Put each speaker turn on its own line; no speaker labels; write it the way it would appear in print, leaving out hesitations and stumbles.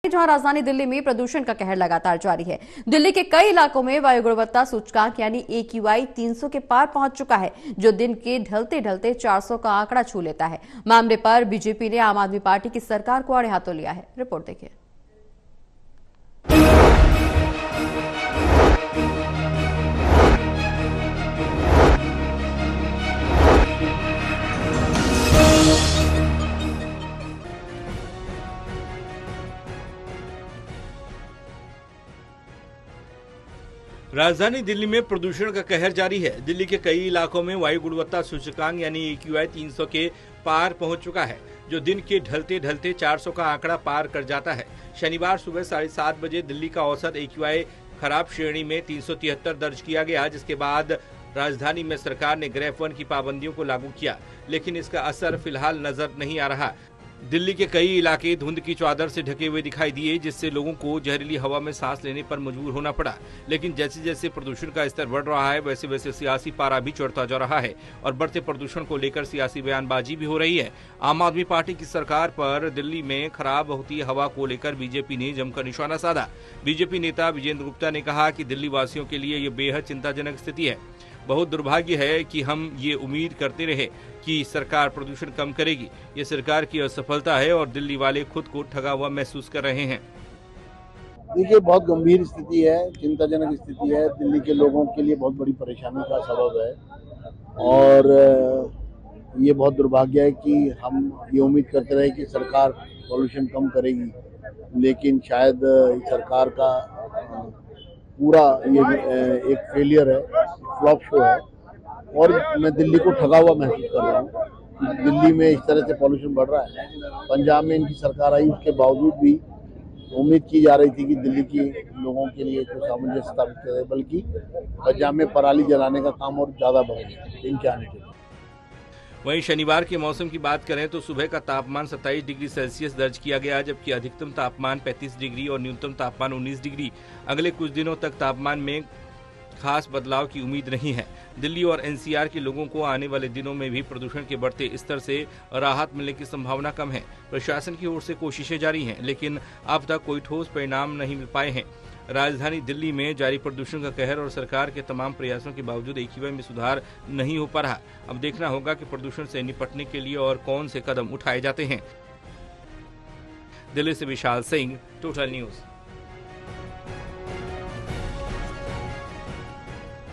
जहां राजधानी दिल्ली में प्रदूषण का कहर लगातार जारी है। दिल्ली के कई इलाकों में वायु गुणवत्ता सूचकांक यानी AQI 300 के पार पहुंच चुका है, जो दिन के ढलते ढलते 400 का आंकड़ा छू लेता है। मामले पर बीजेपी ने आम आदमी पार्टी की सरकार को आड़े हाथों लिया है। रिपोर्ट देखिए।
राजधानी दिल्ली में प्रदूषण का कहर जारी है। दिल्ली के कई इलाकों में वायु गुणवत्ता सूचकांक यानी AQI 300 के पार पहुंच चुका है, जो दिन के ढलते ढलते 400 का आंकड़ा पार कर जाता है। शनिवार सुबह 7:30 बजे दिल्ली का औसत AQI खराब श्रेणी में 373 दर्ज किया गया, जिसके बाद राजधानी में सरकार ने ग्रेफ 1 की पाबंदियों को लागू किया, लेकिन इसका असर फिलहाल नजर नहीं आ रहा। दिल्ली के कई इलाके धुंध की चादर से ढके हुए दिखाई दिए, जिससे लोगों को जहरीली हवा में सांस लेने पर मजबूर होना पड़ा। लेकिन जैसे जैसे प्रदूषण का स्तर बढ़ रहा है, वैसे वैसे सियासी पारा भी चढ़ता जा रहा है और बढ़ते प्रदूषण को लेकर सियासी बयानबाजी भी हो रही है। आम आदमी पार्टी की सरकार पर दिल्ली में खराब होती हवा को लेकर बीजेपी ने जमकर निशाना साधा। बीजेपी नेता विजेंद्र गुप्ता ने कहा कि दिल्ली वासियों के लिए ये बेहद चिंताजनक स्थिति है। बहुत दुर्भाग्य है कि हम ये उम्मीद करते रहे कि सरकार प्रदूषण कम करेगी। ये सरकार की असफलता है और दिल्ली वाले खुद को ठगा हुआ महसूस कर रहे हैं।
देखिए, बहुत गंभीर स्थिति है, चिंताजनक स्थिति है। दिल्ली के लोगों के लिए बहुत बड़ी परेशानी का सबब है और ये बहुत दुर्भाग्य है कि हम ये उम्मीद करते रहे कि सरकार पॉल्यूशन कम करेगी, लेकिन शायद सरकार का पूरा ये एक फेलियर है, फ्लॉप शो है और मैं दिल्ली को ठगा हुआ महसूस कर रहा हूँ। दिल्ली में इस तरह से पॉल्यूशन बढ़ रहा है। पंजाब में इनकी सरकार आई, उसके बावजूद भी उम्मीद की जा रही थी कि दिल्ली के लोगों के लिए कुछ सामंजस्य स्थापित करे, बल्कि पंजाब में पराली जलाने का काम और ज्यादा बढ़ गया इनके आने के लिए।
वहीं शनिवार के मौसम की बात करें तो सुबह का तापमान 27 डिग्री सेल्सियस दर्ज किया गया, जबकि अधिकतम तापमान 35 डिग्री और न्यूनतम तापमान 19 डिग्री। अगले कुछ दिनों तक तापमान में खास बदलाव की उम्मीद नहीं है। दिल्ली और NCR के लोगों को आने वाले दिनों में भी प्रदूषण के बढ़ते स्तर से राहत मिलने की संभावना कम है। प्रशासन की ओर से कोशिशें जारी हैं, लेकिन अब तक कोई ठोस परिणाम नहीं मिल पाए हैं। राजधानी दिल्ली में जारी प्रदूषण का कहर और सरकार के तमाम प्रयासों के बावजूद AQI में सुधार नहीं हो पा रहा। अब देखना होगा कि प्रदूषण से निपटने के लिए और कौन से कदम उठाए जाते हैं। दिल्ली से विशाल सिंह, टोटल न्यूज।